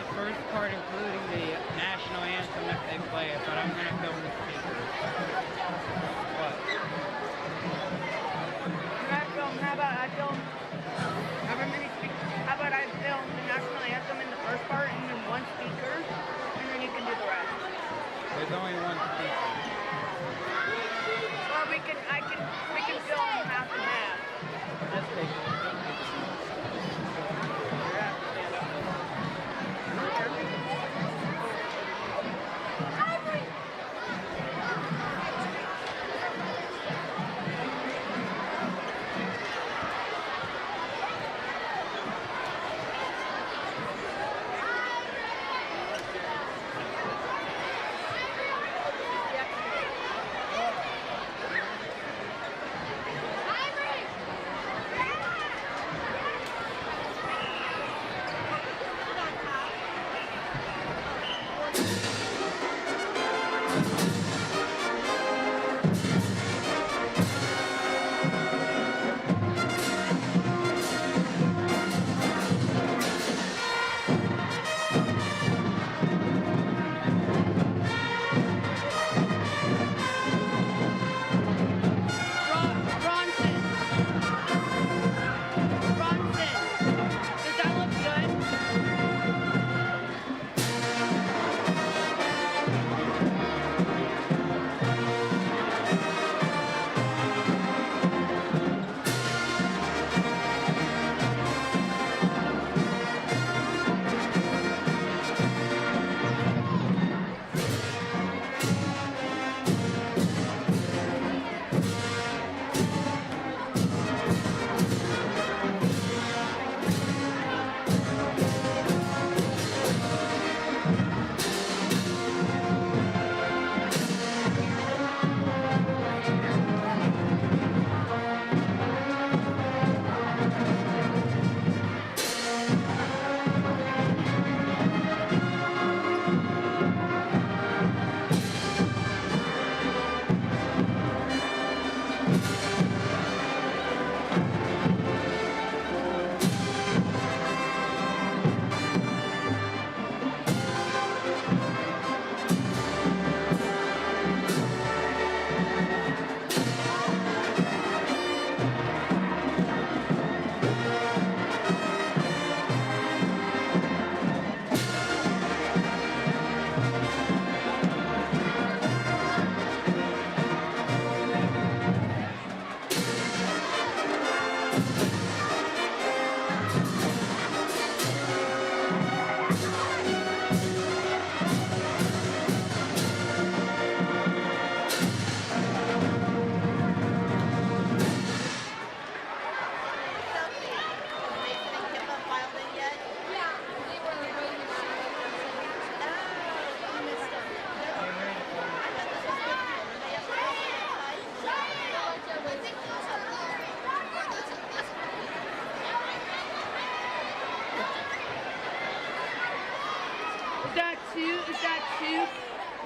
the first part, including the national anthem if they play it, but I'm going to film the speakers. What? How about I film however many speakers? How about I film the national anthem in the first part and then one speaker, and then you can do the rest. There's only one speaker. Or we can film half and half. Let's take it. You're going to have to stand up.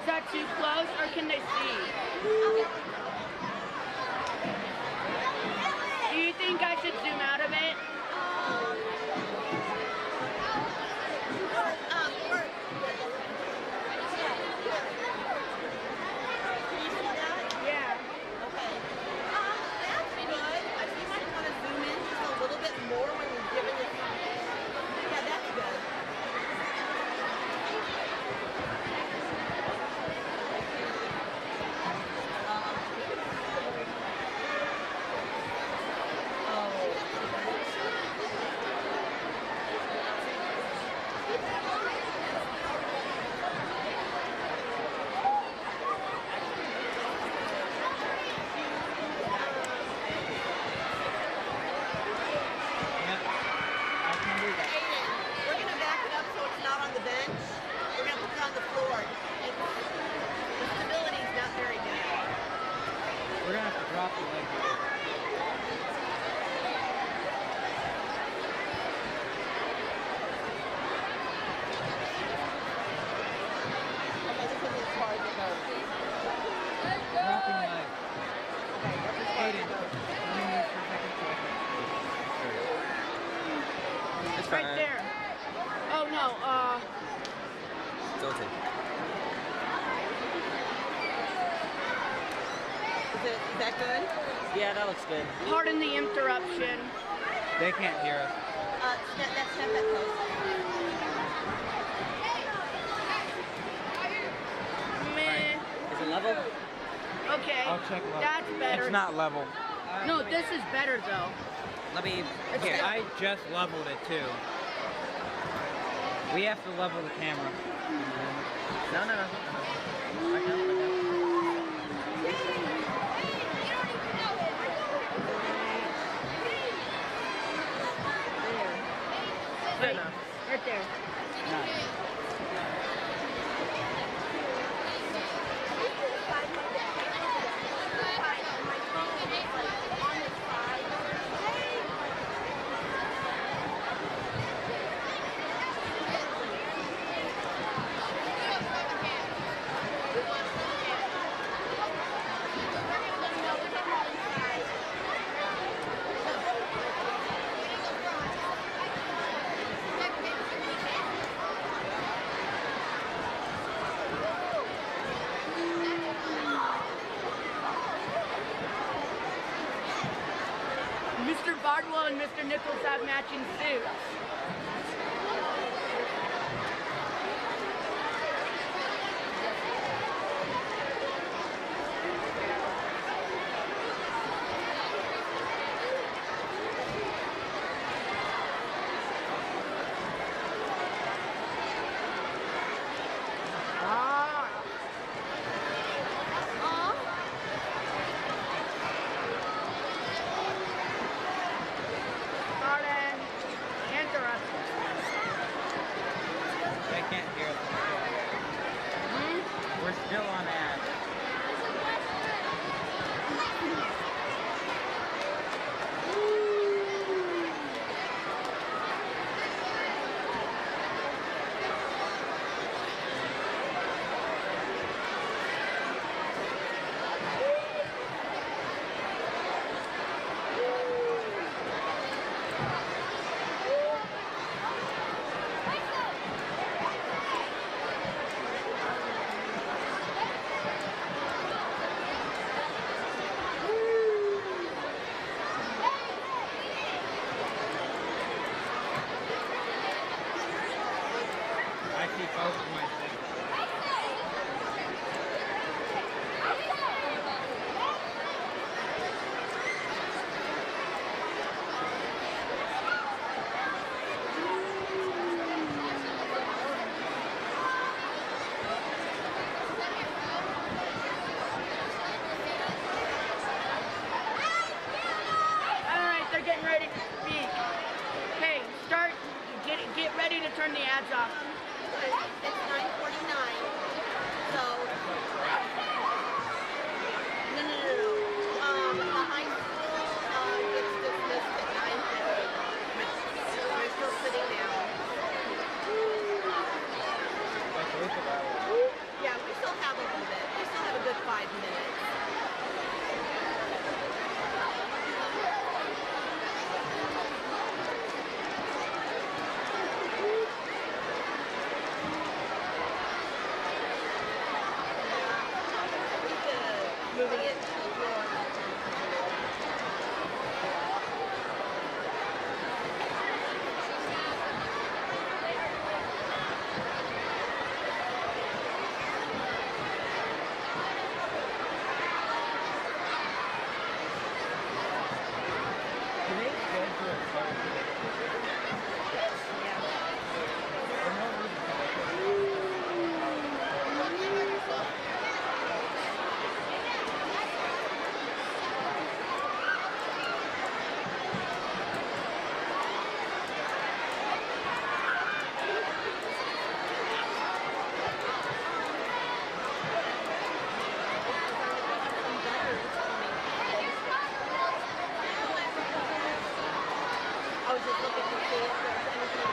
Is that too close, or can they see? Do you think I should zoom out of it? Yeah. Okay. That's good. I think you might want to zoom in just a little bit more when you're giving it. Yeah, that's good. We're going to have to drop the leg here. Dropping leg. Aiden, let me move for a second so I can... It's fine. Right there. Oh no, guilty. Is that good? Yeah, that looks good. Pardon the interruption. They can't hear us. That's not that close. Meh. Is it level? Okay. I'll check level. That's better. It's not level. No, this is better though. Let me. Here, I just leveled it too. We have to level the camera. No. I know. Right, right there. Mr. Bardwell and Mr. Nichols have matching suits. They can't hear us. We're still on ad. I see both of my things. Alright, they're getting ready to speak. Hey, start, get ready to turn the ads off. It's 9:49. So no. The high school gets dismissed at 9:50. We're still sitting down. Yeah, we still have a little bit. We still have a good 5 minutes. Moving it to the floor. Can they schedule a car today? Yeah. For no reason. I was just looking to see if there's anything.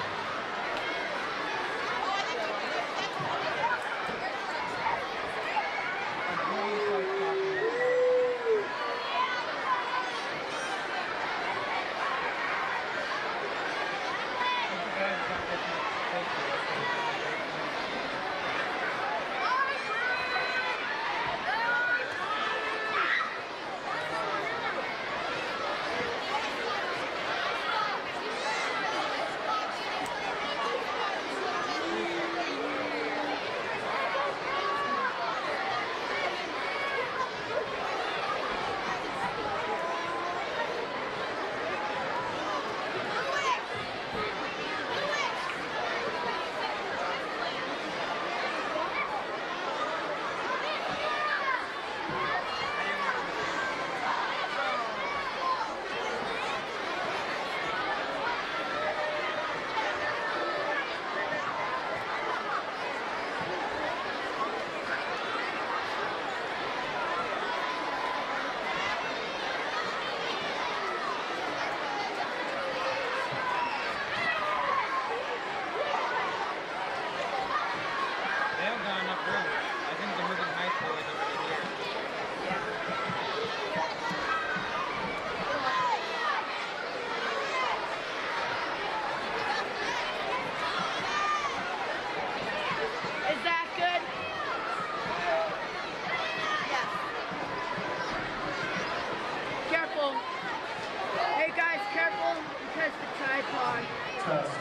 on. Test.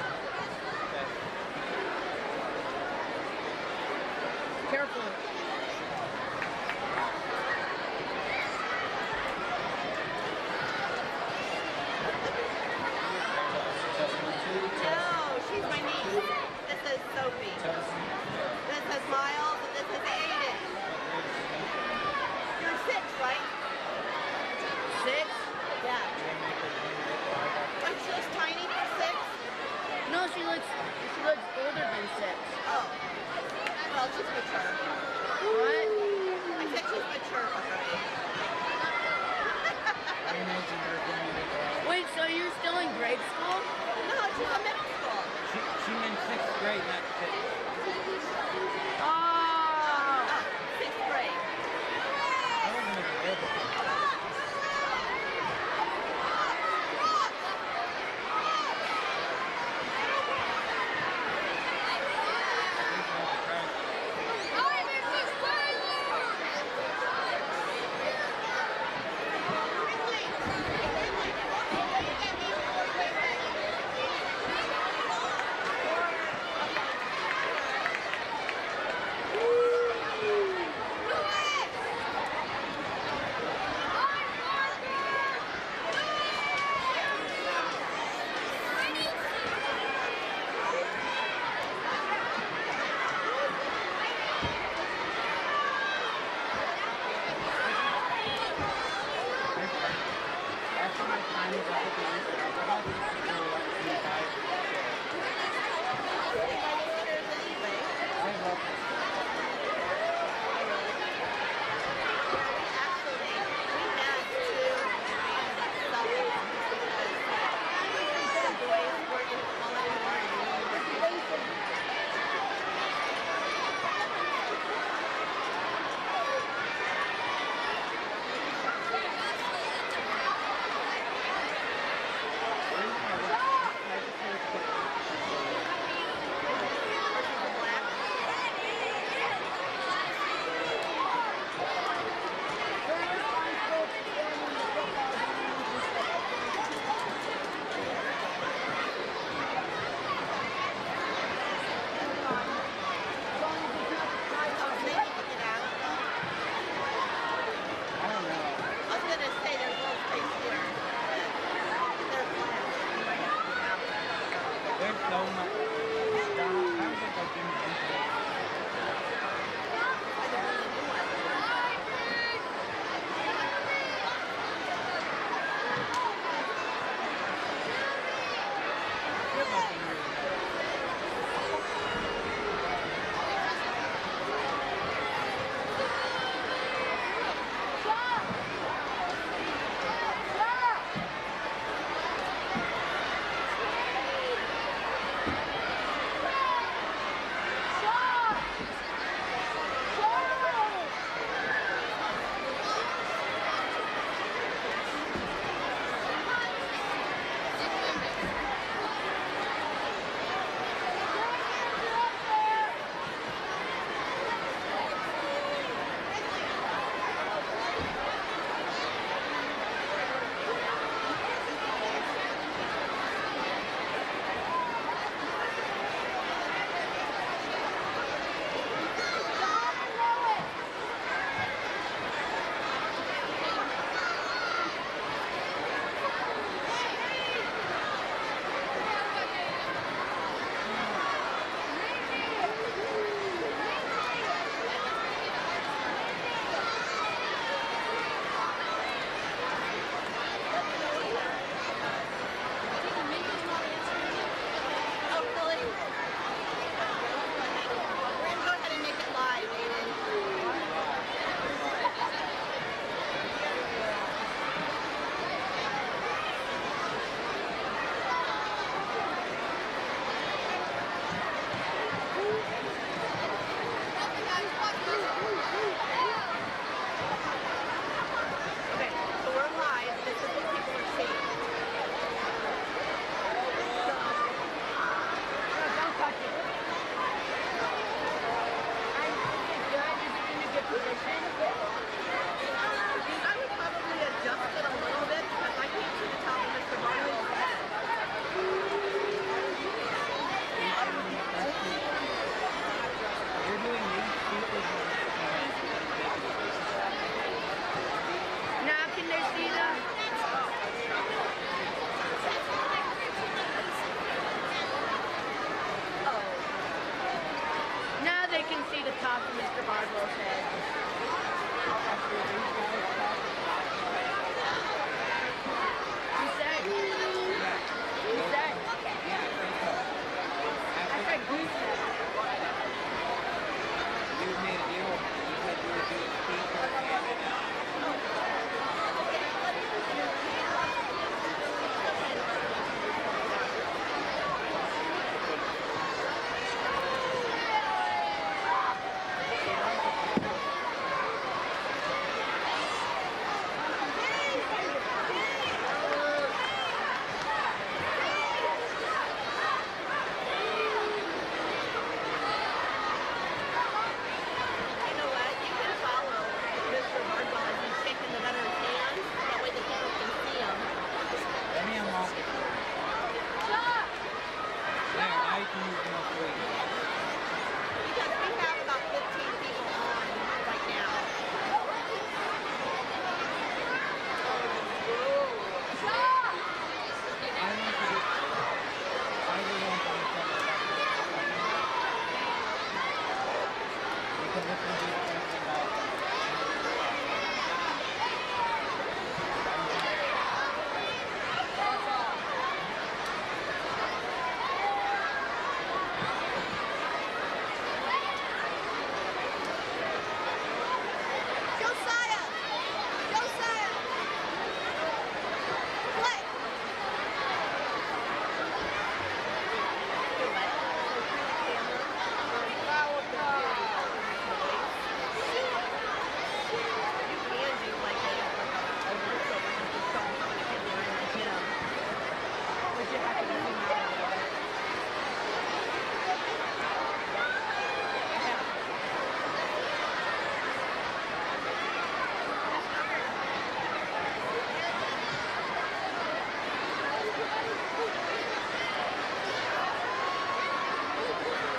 Okay. Careful. Test 1, 2. Test. No, she's my niece. This is Sophie. Test. This is Miles, and this is Aiden. You're 6, right? 6? Yeah. Like she looks tiny for 6? No, she looks older than 6. Oh. Well, she's mature. What? I said she's mature for her age. I imagine her going to Wait, so you're still in grade school? No, she's in middle school. She meant 6th grade, not 5th. Oh. Oh, 6th grade. I wasn't even there before. After my time was up at the Eureka, I probably should go up to the guys. I love this. There's so much stuff. I don't think I've been into it. There's nothing really there.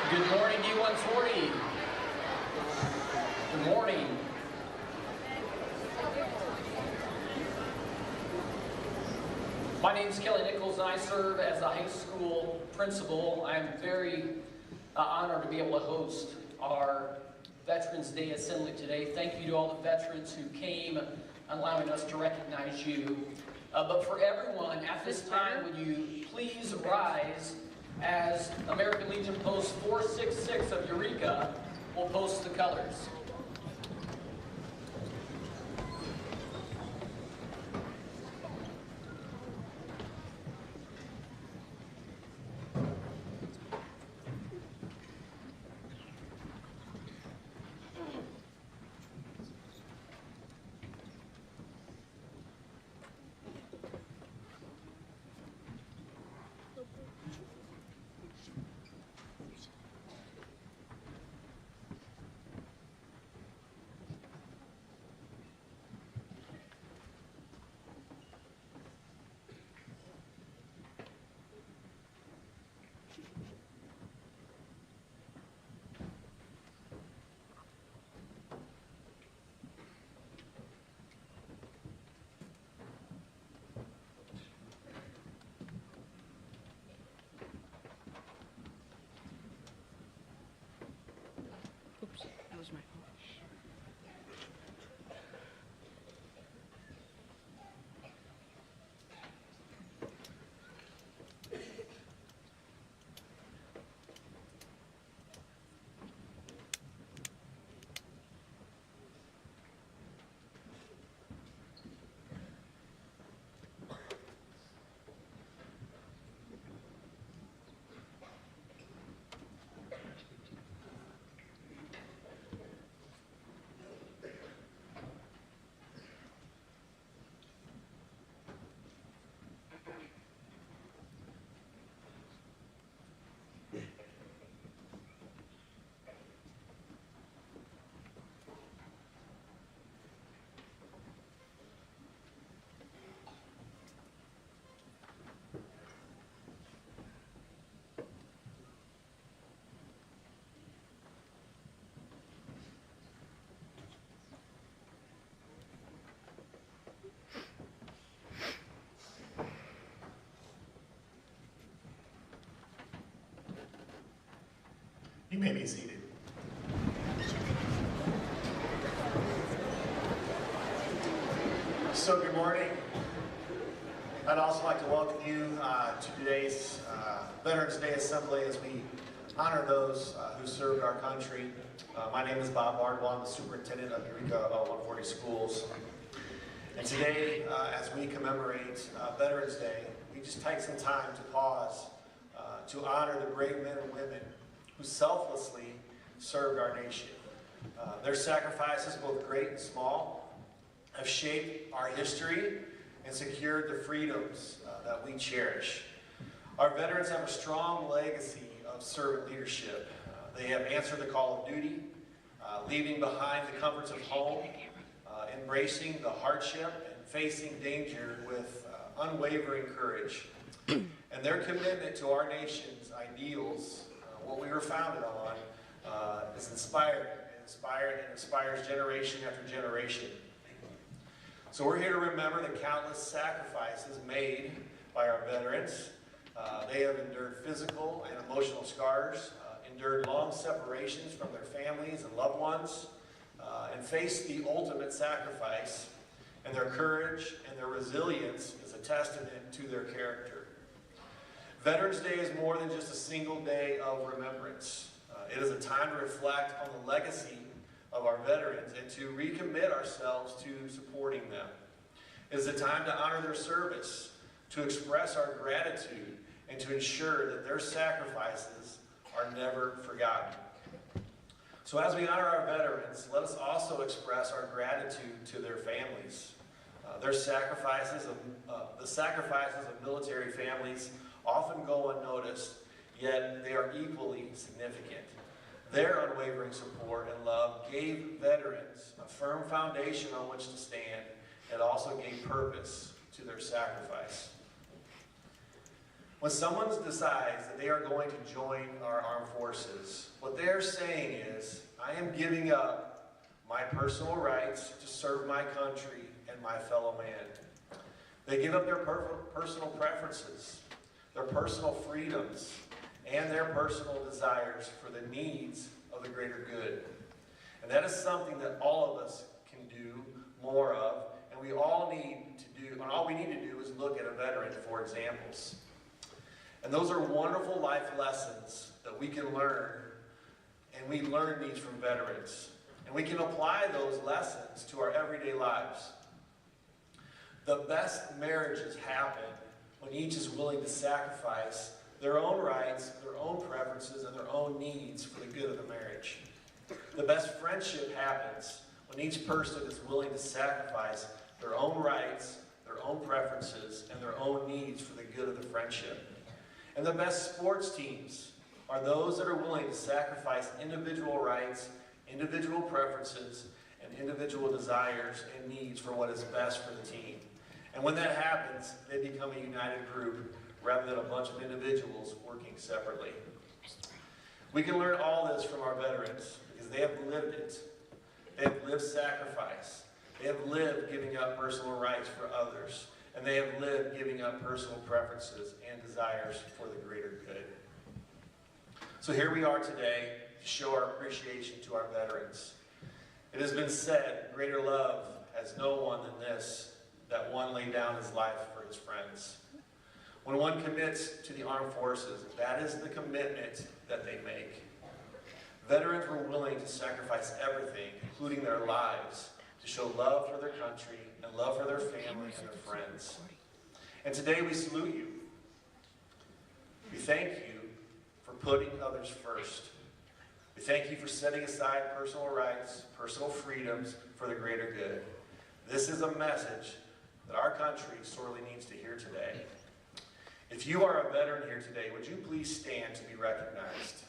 Good morning, D140. Good morning. My name is Kelly Nichols, and I serve as a high school principal. I am very honored to be able to host our Veterans Day Assembly today. Thank you to all the veterans who came, allowing us to recognize you. But for everyone, at this time, would you please rise as American Legion Post 466 of Eureka will post the colors. Oops, that was my fault. You may be seated. So good morning. I'd also like to welcome you to today's Veterans Day Assembly as we honor those who served our country. My name is Bob Bardwell. I'm the superintendent of Eureka 140 schools. And today, as we commemorate Veterans Day, we just take some time to pause to honor the brave men and women who selflessly served our nation. Their sacrifices, both great and small, have shaped our history and secured the freedoms that we cherish. Our veterans have a strong legacy of servant leadership. They have answered the call of duty, leaving behind the comforts of home, embracing the hardship and facing danger with unwavering courage. And their commitment to our nation's ideals, what we were founded on, is inspiring. It inspires generation after generation. So we're here to remember the countless sacrifices made by our veterans. They have endured physical and emotional scars, endured long separations from their families and loved ones, and faced the ultimate sacrifice. And their courage and their resilience is a testament to their character. Veterans Day is more than just a single day of remembrance. It is a time to reflect on the legacy of our veterans and to recommit ourselves to supporting them. It is a time to honor their service, to express our gratitude, and to ensure that their sacrifices are never forgotten. So as we honor our veterans, let us also express our gratitude to their families. The sacrifices of military families often go unnoticed, yet they are equally significant. Their unwavering support and love gave veterans a firm foundation on which to stand, and also gave purpose to their sacrifice. When someone decides that they are going to join our armed forces, what they're saying is, I am giving up my personal rights to serve my country and my fellow man. They give up their personal preferences, their personal freedoms, and their personal desires for the needs of the greater good. And that is something that all of us can do more of, and we all need to do, and all we need to do is look at a veteran for examples. And those are wonderful life lessons that we can learn, and we learn these from veterans. And we can apply those lessons to our everyday lives. The best marriages happen when each is willing to sacrifice their own rights, their own preferences, and their own needs for the good of the marriage. The best friendship happens when each person is willing to sacrifice their own rights, their own preferences, and their own needs for the good of the friendship. And the best sports teams are those that are willing to sacrifice individual rights, individual preferences, and individual desires and needs for what is best for the team. And when that happens, they become a united group rather than a bunch of individuals working separately. We can learn all this from our veterans because they have lived it. They have lived sacrifice. They have lived giving up personal rights for others. And they have lived giving up personal preferences and desires for the greater good. So here we are today to show our appreciation to our veterans. It has been said, greater love has no one than this, that one lay down his life for his friends. When one commits to the armed forces, that is the commitment that they make. Veterans were willing to sacrifice everything, including their lives, to show love for their country and love for their family and their friends. And today we salute you. We thank you for putting others first. We thank you for setting aside personal rights, personal freedoms for the greater good. This is a message that our country sorely needs to hear today. If you are a veteran here today, would you please stand to be recognized?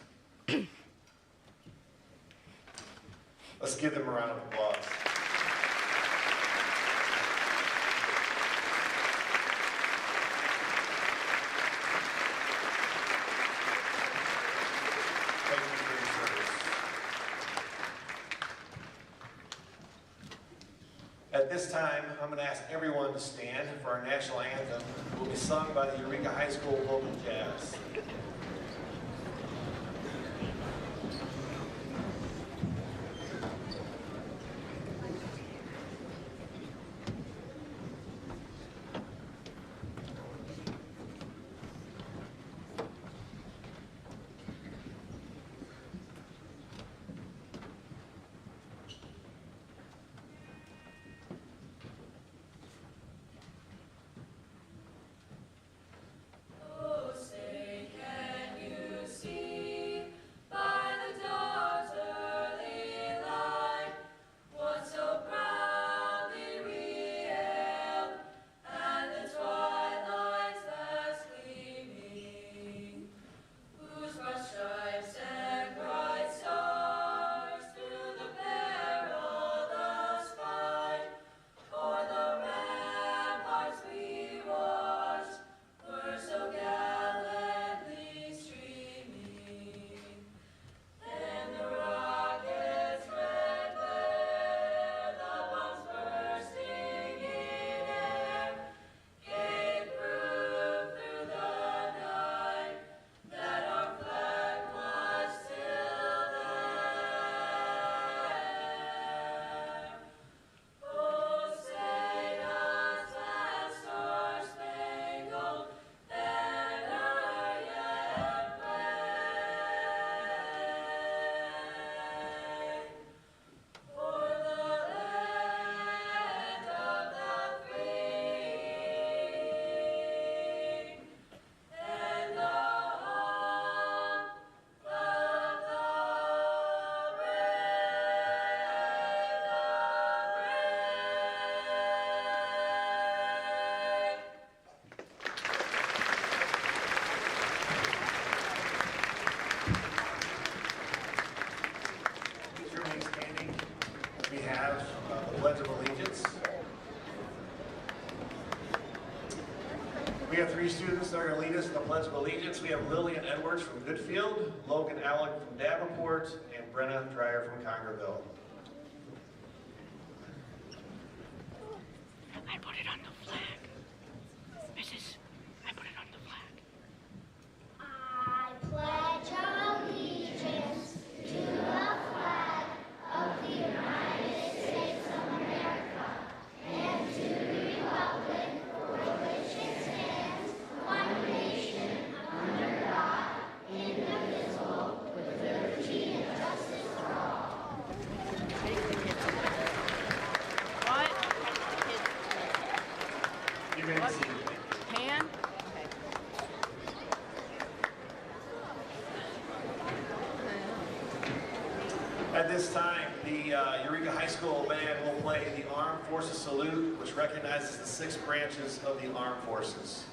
Let's give them a round of applause. Thank you for your service. At this time, I'm going to ask everyone to stand for our national anthem. It will be sung by the Eureka High School Vocal Jazz. Oh, say can three students that are going to lead us in the Pledge of Allegiance. We have Lillian Edwards from Goodfield, Logan Alec from Davenport, and Brenna Dreyer from Congerville. I put it on the flag. Mrs. I put it on the flag. I pledge allegiance to the flag of the United States of America and to the republic for which it stands, one nation, under God, indivisible, with liberty and justice for all. What? You may What? see. Pan? At this time, the Eureka High School band will play the Armed Forces Salute, which recognizes the 6 branches of the Armed Forces.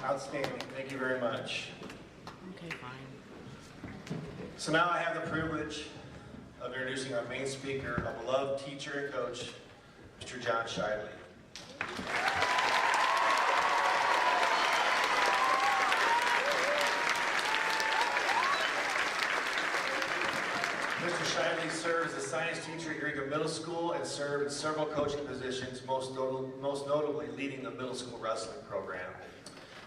Outstanding. Thank you very much. Okay, fine. So now I have the privilege of introducing our main speaker, a beloved teacher and coach, Mr. John Shiley. Mr. Shiley's served as a science teacher at Eureka Middle School and served in several coaching positions, most notably leading the middle school wrestling program.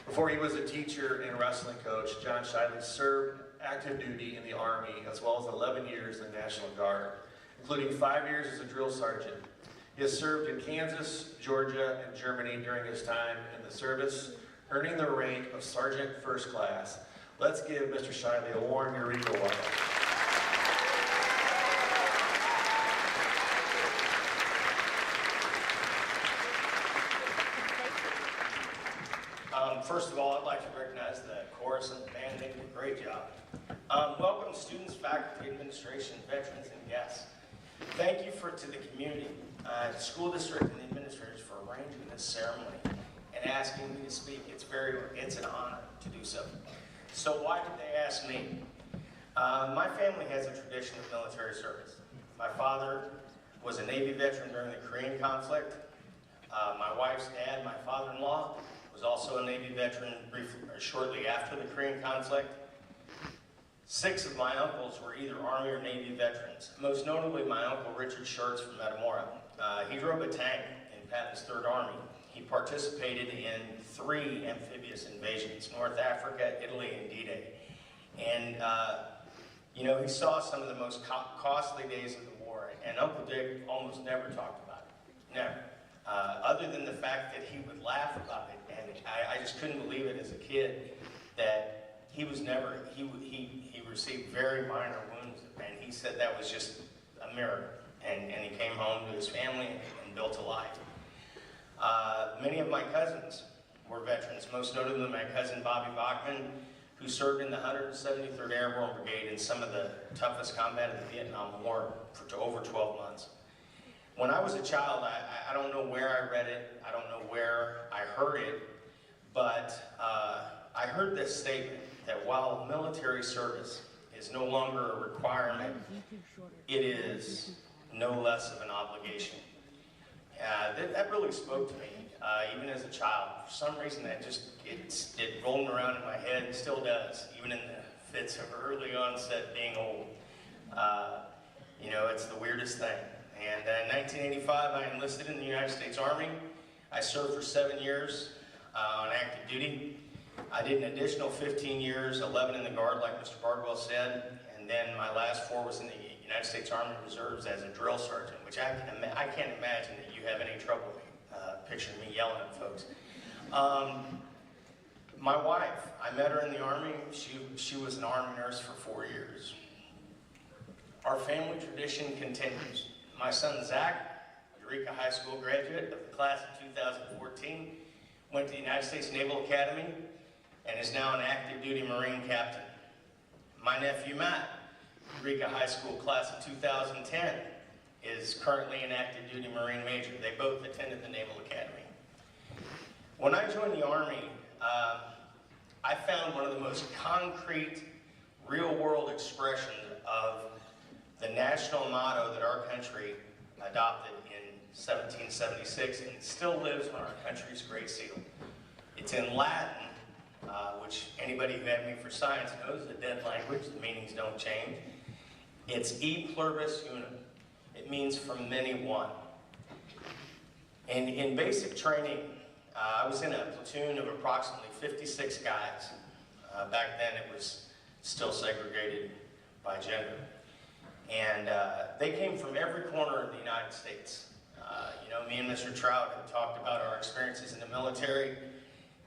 Before he was a teacher and wrestling coach, John Shiley served active duty in the Army as well as 11 years in the National Guard, including 5 years as a drill sergeant. He has served in Kansas, Georgia, and Germany during his time in the service, earning the rank of Sergeant First Class. Let's give Mr. Shiley a warm Eureka welcome. First of all, I'd like to recognize the chorus and the band. They did a great job. Welcome students, faculty, administration, veterans, and guests. Thank you to the community, the school district, and the administrators for arranging this ceremony and asking me to speak. It's an honor to do so. So why did they ask me? My family has a tradition of military service. My father was a Navy veteran during the Korean conflict. My wife's dad, my father-in-law, was also a Navy veteran shortly after the Korean conflict. 6 of my uncles were either Army or Navy veterans, most notably my uncle Richard Schertz from Metamora. He drove a tank in Patton's Third Army. He participated in 3 amphibious invasions, North Africa, Italy, and D-Day. And, you know, he saw some of the most costly days of the war, and Uncle Dick almost never talked about it, never. Other than the fact that he would laugh about it, and I just couldn't believe it as a kid that he was never, he received very minor wounds, and he said that was just a miracle, and he came home to his family and built a life. Many of my cousins were veterans, most notably my cousin Bobby Bachman, who served in the 173rd Airborne Brigade in some of the toughest combat of the Vietnam War for over 12 months. When I was a child, I don't know where I read it, I don't know where I heard it, but I heard this statement that while military service is no longer a requirement, it is no less of an obligation. That really spoke to me, even as a child. For some reason, that just, it rolled around in my head and still does, even in the fits of early onset being old. You know, it's the weirdest thing. And in 1985, I enlisted in the United States Army. I served for 7 years on active duty. I did an additional 15 years, 11 in the Guard, like Mr. Bardwell said, and then my last 4 was in the United States Army Reserves as a drill sergeant, which I can't imagine that you have any trouble picturing me yelling at folks. My wife, I met her in the Army. She was an Army nurse for 4 years. Our family tradition continues. My son Zach, Eureka High School graduate of the class of 2014, went to the United States Naval Academy and is now an active duty Marine captain. My nephew Matt, Eureka High School class of 2010, is currently an active duty Marine major. They both attended the Naval Academy. When I joined the Army, I found one of the most concrete, real-world expressions of the national motto that our country adopted in 1776 and still lives on our country's Great Seal. It's in Latin, which anybody who had me for science knows is a dead language. The meanings don't change. It's e pluribus unum. It means from many one. And in basic training, I was in a platoon of approximately 56 guys. Back then it was still segregated by gender. And they came from every corner of the United States. You know, me and Mr. Trout had talked about our experiences in the military.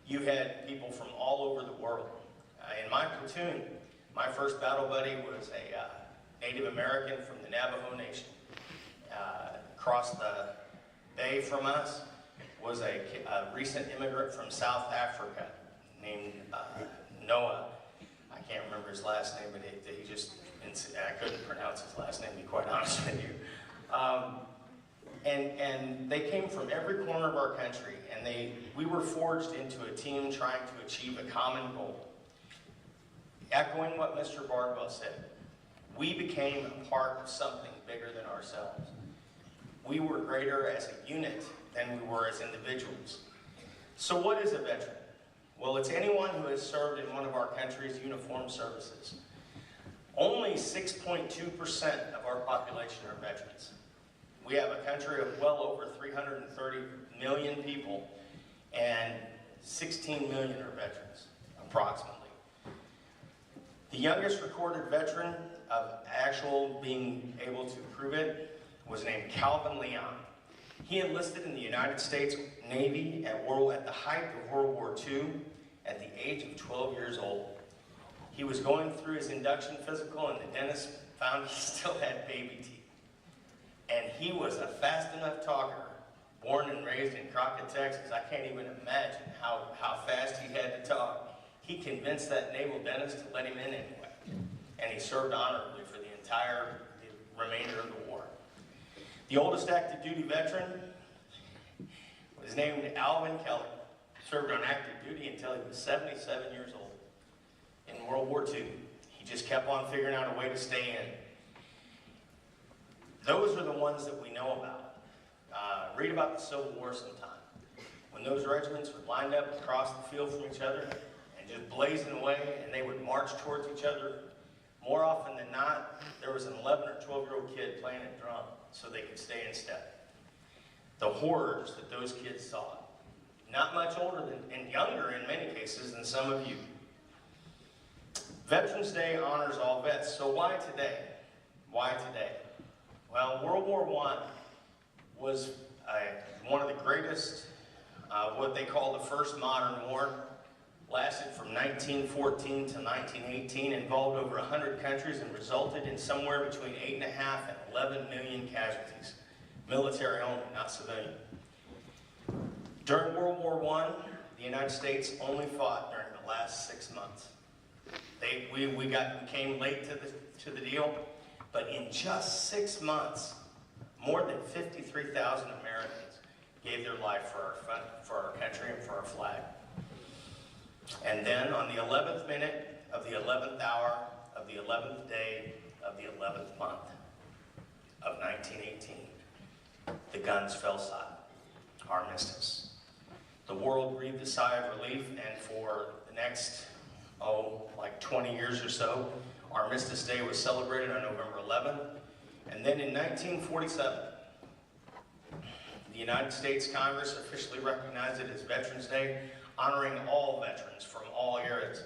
You had people from all over the world. In my platoon, my first battle buddy was a Native American from the Navajo Nation. Across the bay from us was a recent immigrant from South Africa named Noah. I can't remember his last name, but he just, I couldn't pronounce his last name, to be quite honest with you. And they came from every corner of our country, and we were forged into a team trying to achieve a common goal. Echoing what Mr. Bardwell said, we became a part of something bigger than ourselves. We were greater as a unit than we were as individuals. So what is a veteran? Well, it's anyone who has served in one of our country's uniformed services. Only 6.2% of our population are veterans. We have a country of well over 330 million people, and 16 million are veterans, approximately. The youngest recorded veteran of actual being able to prove it was named Calvin Leon. He enlisted in the United States Navy at the height of World War II at the age of 12 years old. He was going through his induction physical and the dentist found he still had baby teeth. And he was a fast enough talker, born and raised in Crockett, Texas. I can't even imagine how fast he had to talk. He convinced that naval dentist to let him in anyway. And he served honorably for the remainder of the war. The oldest active duty veteran was named Alvin Kelly. Served on active duty until he was 77 years old. In World War II, he just kept on figuring out a way to stay in. Those are the ones that we know about. Read about the Civil War sometime. When those regiments were lined up across the field from each other and just blazing away, and they would march towards each other, more often than not, there was an 11 or 12-year-old kid playing a drum so they could stay in step. The horrors that those kids saw. Not much older and younger in many cases than some of you. Veterans Day honors all vets. So why today? Why today? Well, World War I was one of the greatest, what they call the first modern war. Lasted from 1914 to 1918, involved over 100 countries, and resulted in somewhere between 8.5 and 11 million casualties. Military only, not civilian. During World War I, the United States only fought during the last 6 months. We came late to the deal, but in just 6 months, more than 53,000 Americans gave their life for our country and for our flag. And then on the 11th minute of the 11th hour of the 11th day of the 11th month of 1918, the guns fell silent. Armistice. The world breathed a sigh of relief, and for the next, like 20 years or so, Armistice Day was celebrated on November 11th. And then in 1947, the United States Congress officially recognized it as Veterans Day, honoring all veterans from all eras.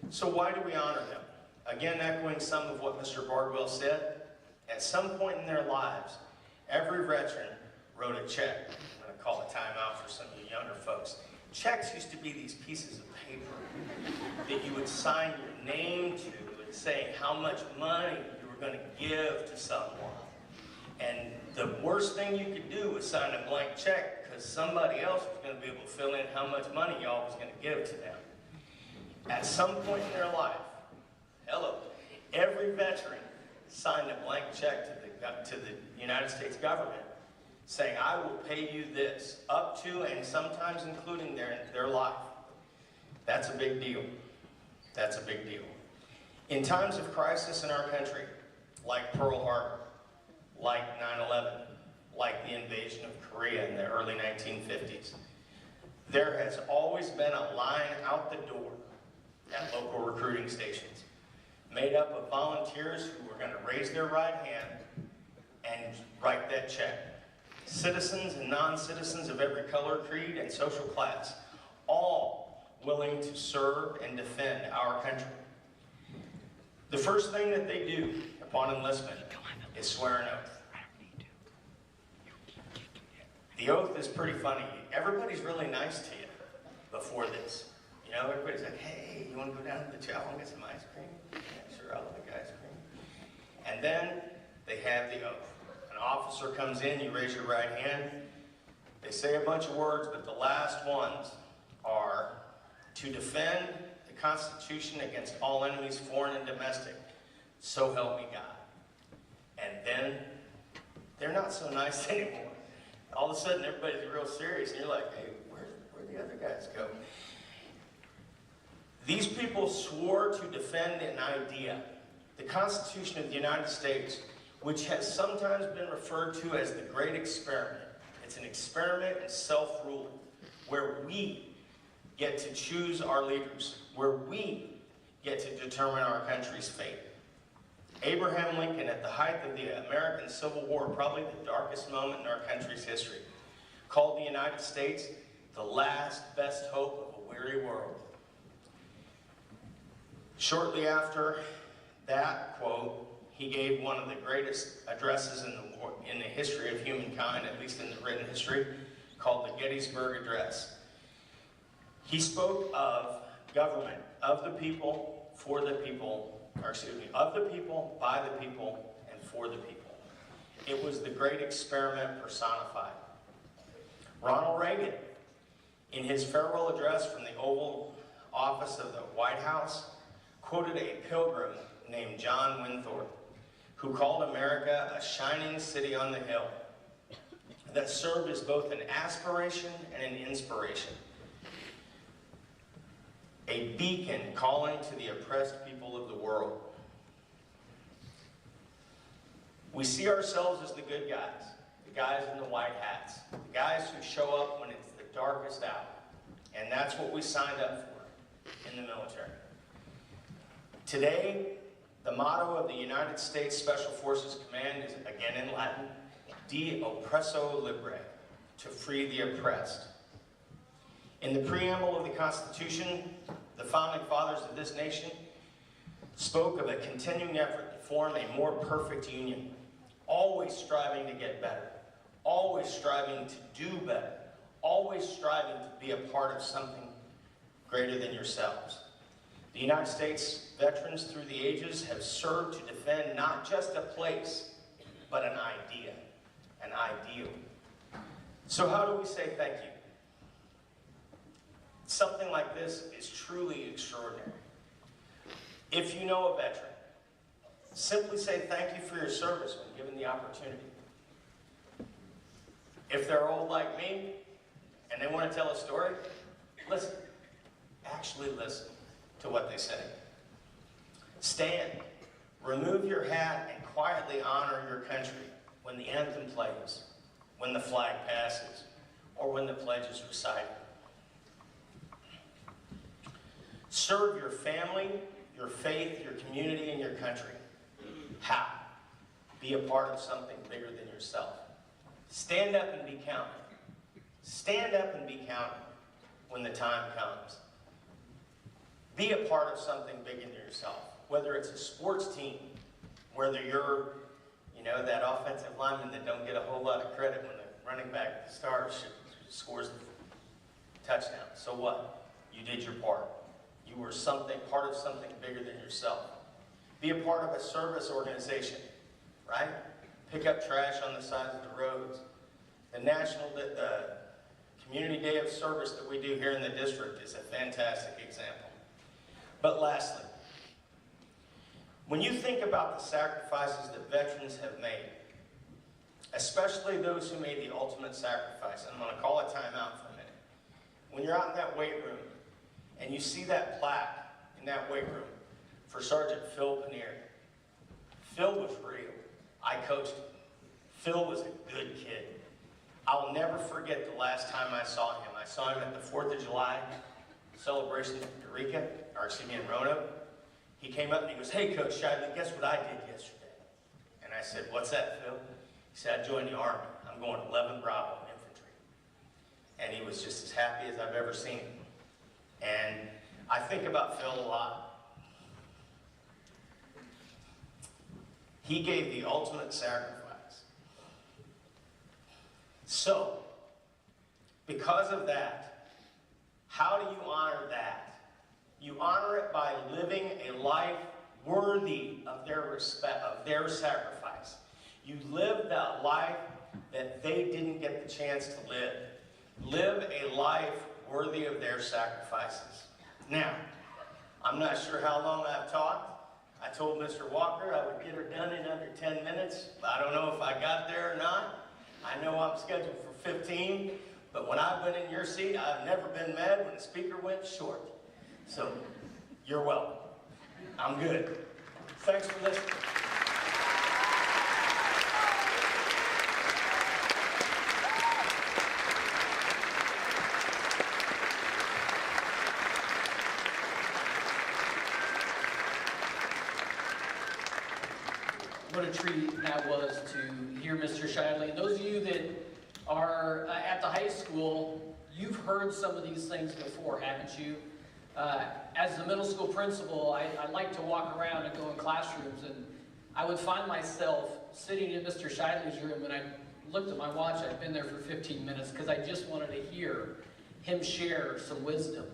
So why do we honor them? Again, echoing some of what Mr. Bardwell said, at some point in their lives, every veteran wrote a check. I'm going to call a timeout for some of you younger folks. Checks used to be these pieces of paper that you would sign your name to and say how much money you were going to give to someone. And the worst thing you could do was sign a blank check, because somebody else was going to be able to fill in how much money y'all was going to give to them. At some point in their life, every veteran signed a blank check to the United States government saying, I will pay you this, up to and sometimes including their life. That's a big deal. That's a big deal. In times of crisis in our country, like Pearl Harbor, like 9/11, like the invasion of Korea in the early 1950s, there has always been a line out the door at local recruiting stations, made up of volunteers who were going to raise their right hand and write that check. Citizens and non-citizens of every color, creed, and social class, all willing to serve and defend our country. The first thing that they do upon enlistment is swear an oath. The oath is pretty funny. Everybody's really nice to you before this. You know, everybody's like, hey, you want to go down to the chow and get some ice cream? Yeah, sure, I'll like ice cream. And then they have the oath. An officer comes in, you raise your right hand. They say a bunch of words, but the last ones are to defend the Constitution against all enemies, foreign and domestic. So help me God. And then they're not so nice anymore. All of a sudden, everybody's real serious, and you're like, hey, where'd the other guys go? These people swore to defend an idea, the Constitution of the United States, which has sometimes been referred to as the Great Experiment. It's an experiment in self-rule, where we get to choose our leaders, where we get to determine our country's fate. Abraham Lincoln, at the height of the American Civil War, probably the darkest moment in our country's history, called the United States the last best hope of a weary world. Shortly after that quote, he gave one of the greatest addresses in the history of humankind, at least in the written history, called the Gettysburg Address. He spoke of government, of the people, for the people, of the people, by the people, and for the people. It was the great experiment personified. Ronald Reagan, in his farewell address from the Oval Office of the White House, quoted a pilgrim named John Winthrop, who called America a shining city on the hill that served as both an aspiration and an inspiration, a beacon calling to the oppressed people of the world. We see ourselves as the good guys, the guys in the white hats, the guys who show up when it's the darkest hour. And that's what we signed up for in the military. Today, the motto of the United States Special Forces Command is, again in Latin, De Oppresso Libre, to free the oppressed. In the preamble of the Constitution, the founding fathers of this nation spoke of a continuing effort to form a more perfect union, always striving to get better, always striving to do better, always striving to be a part of something greater than yourselves. The United States veterans through the ages have served to defend not just a place, but an idea, an ideal. So how do we say thank you? Something like this is truly extraordinary. If you know a veteran, simply say thank you for your service when given the opportunity. If they're old like me and they want to tell a story, listen. Actually listen to what they say. Stand, remove your hat, and quietly honor your country when the anthem plays, when the flag passes, or when the pledge is recited. Serve your family, your faith, your community, and your country. How? Be a part of something bigger than yourself. Stand up and be counted. Stand up and be counted when the time comes. Be a part of something bigger than yourself. Whether it's a sports team, whether you're, that offensive lineman that don't get a whole lot of credit when the running back scores the touchdown. So what? You did your part. You were part of something bigger than yourself. Be a part of a service organization, right? Pick up trash on the sides of the roads. The Community Day of Service that we do here in the district is a fantastic example. But lastly, when you think about the sacrifices that veterans have made, especially those who made the ultimate sacrifice, I'm going to call a timeout for a minute. When you're out in that weight room and you see that plaque in that weight room for Sergeant Phil Paneer, Phil was real. I coached him. Phil was a good kid. I'll never forget the last time I saw him. I saw him at the 4th of July celebration in Eureka, in Roanoke. He came up and he goes, "Hey, Coach Shively, guess what I did yesterday?" And I said, "What's that, Phil?" He said, "I joined the Army. I'm going 11 Bravo Infantry." And he was just as happy as I've ever seen him. And I think about Phil a lot. He gave the ultimate sacrifice. So, because of that, how do you honor that? You honor it by living a life worthy of their respect, of their sacrifice. You live that life that they didn't get the chance to live. Live a life worthy of their sacrifices. Now, I'm not sure how long I've talked. I told Mr. Walker I would get her done in under 10 minutes. I don't know if I got there or not. I know I'm scheduled for 15, but when I've been in your seat, I've never been mad when the speaker went short. So, you're welcome. I'm good. Thanks for listening. a treat that was to hear Mr. Shidley. And those of you that are at the high school, you've heard some of these things before, haven't you? As the middle school principal, I like to walk around and go in classrooms, and I would find myself sitting in Mr. Shidley's room, and I looked at my watch. I'd been there for 15 minutes because I just wanted to hear him share some wisdom.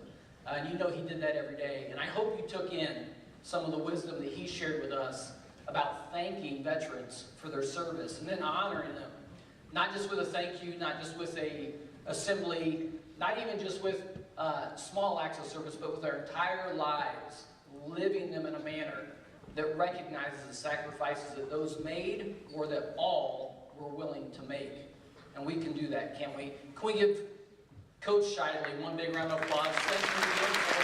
And you know he did that every day. And I hope you took in some of the wisdom that he shared with us about thanking veterans for their service and then honoring them. Not just with a thank you, not just with a assembly, not even just with small acts of service, but with our entire lives, living them in a manner that recognizes the sacrifices that those made or that all were willing to make. And we can do that, can't we? Can we give Coach Shidley one big round of applause? Thank you again for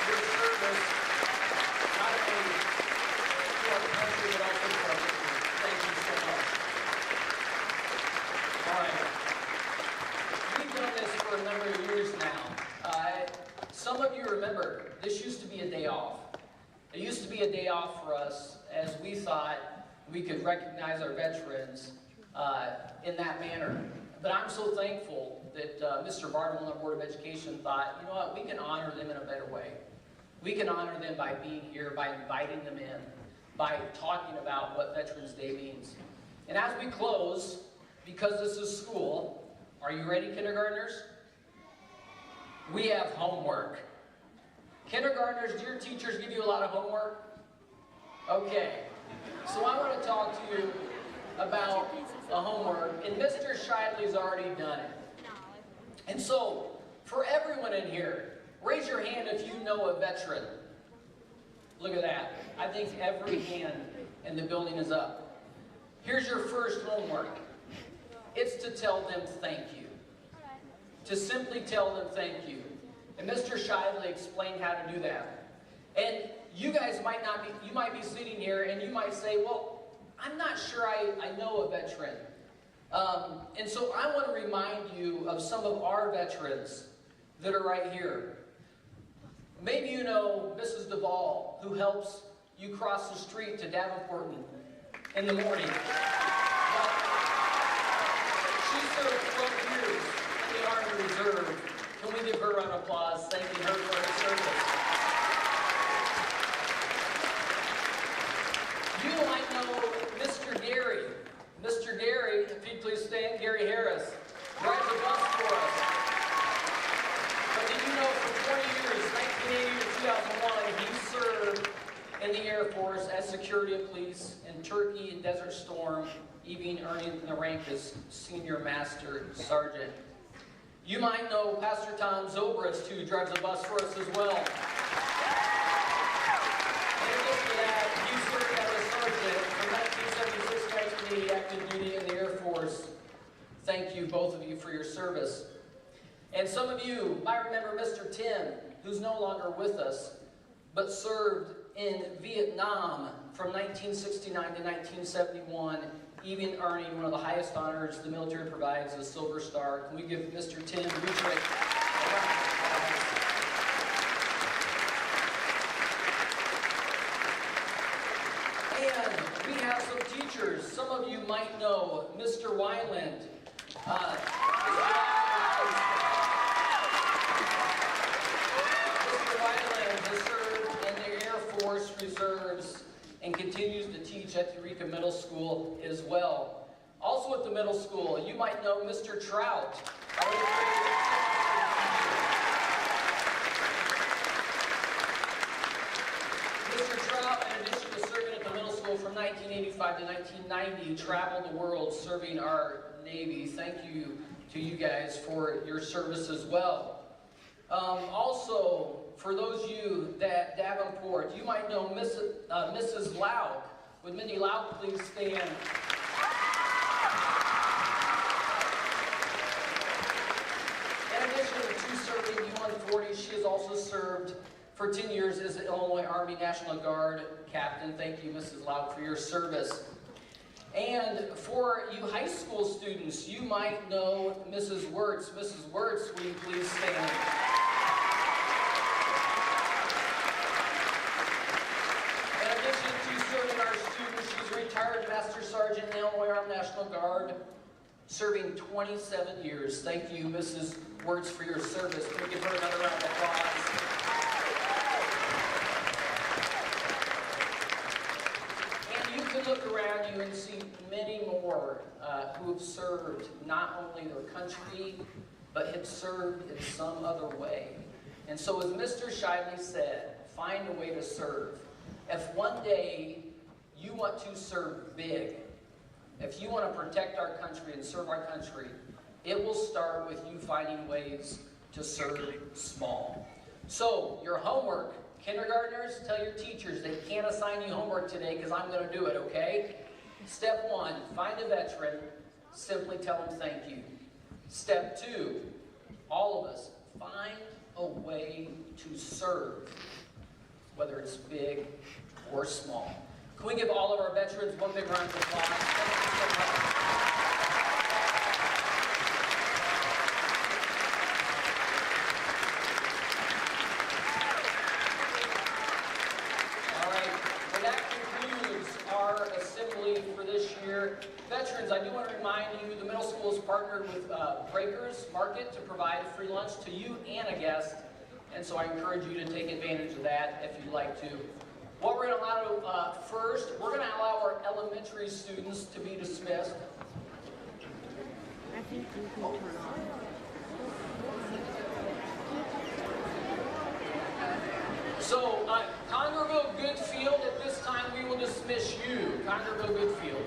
your service, not only to our country, but also to our district. Thank you so much. All right. We've done this for a number of years now. Some of you remember, this used to be a day off. It used to be a day off for us as we thought we could recognize our veterans in that manner. But I'm so thankful that Mr. Bartle and the Board of Education thought, you know what, we can honor them in a better way. We can honor them by being here, by inviting them in, by talking about what Veterans Day means. And as we close, because this is school, are you ready, kindergartners? We have homework. Kindergartners, do your teachers give you a lot of homework? Okay. So I want to talk to you about the homework, and Mr. Shidley's already done it. And so, for everyone in here, raise your hand if you know a veteran. Look at that. I think every hand in the building is up. Here's your first homework. It's to tell them thank you. To simply tell them thank you. And Mr. Shidley explained how to do that. And you guys might not be, you might be sitting here and you might say, well, I'm not sure I know a veteran. And so I want to remind you of some of our veterans that are right here. Maybe you know Mrs. Duvall, who helps you cross the street to Davenport in the morning. She served 12 years in the Army Reserve. Can we give her an applause, thanking her for her service? You might know Mr. Gary. Mr. Gary, if you'd please stand, Gary Harris, drives a bus for us. But did you know for 20 years, 1980 to 2001, he served in the Air Force as security and police in Turkey and Desert Storm, even earning the rank as Senior Master Sergeant. You might know Pastor Tom Zobrist, who drives a bus for us as well. In addition to that, you served as a sergeant from 1976 to 1980, active duty in the Air Force. Thank you, both of you, for your service. And some of you might remember Mr. Tim, who's no longer with us, but served in Vietnam from 1969 to 1971, even earning one of the highest honors the military provides, the Silver Star. Can we give Mr. Tim Rutrick a round of applause? And we have some teachers. Some of you might know Mr. Weiland. Mr. Weiland has served in the Air Force Reserves and continues to teach at the Eureka Middle School as well. Also at the middle school, you might know Mr. Trout. Mr. Trout, in addition to serving at the middle school from 1985 to 1990, traveled the world serving our Navy. Thank you to you guys for your service as well. Also, for those of you that Davenport, you might know Mrs. Lauk. Would Mindy Lauk please stand? In addition to serving D140, she has also served for 10 years as the Illinois Army National Guard captain. Thank you, Mrs. Lauk, for your service. And for you high school students, you might know Mrs. Wirtz. Mrs. Wirtz, will you please stand? In addition to serving our students, she's a retired master serving 27 years. Thank you, Mrs. Wertz, for your service. Can we give her another round of applause? And you can look around you and see many more who have served not only their country, but have served in some other way. And so as Mr. Shively said, find a way to serve. If one day you want to serve big, if you want to protect our country and serve our country, it will start with you finding ways to serve small. So, your homework, kindergartners, tell your teachers they can't assign you homework today because I'm going to do it, okay? Step 1, find a veteran, simply tell them thank you. Step 2, all of us, find a way to serve, whether it's big or small. Can we give all of our veterans one big round of applause? Thank you so much. All right, well, that concludes our assembly for this year. Veterans, I do want to remind you the middle school is partnered with Breakers Market to provide free lunch to you and a guest, and so I encourage you to take advantage of that if you'd like to. What we're going to allow first, we're going to allow our elementary students to be dismissed. I think you can turn on. So, Congerville Goodfield, at this time we will dismiss you. Congerville Goodfield.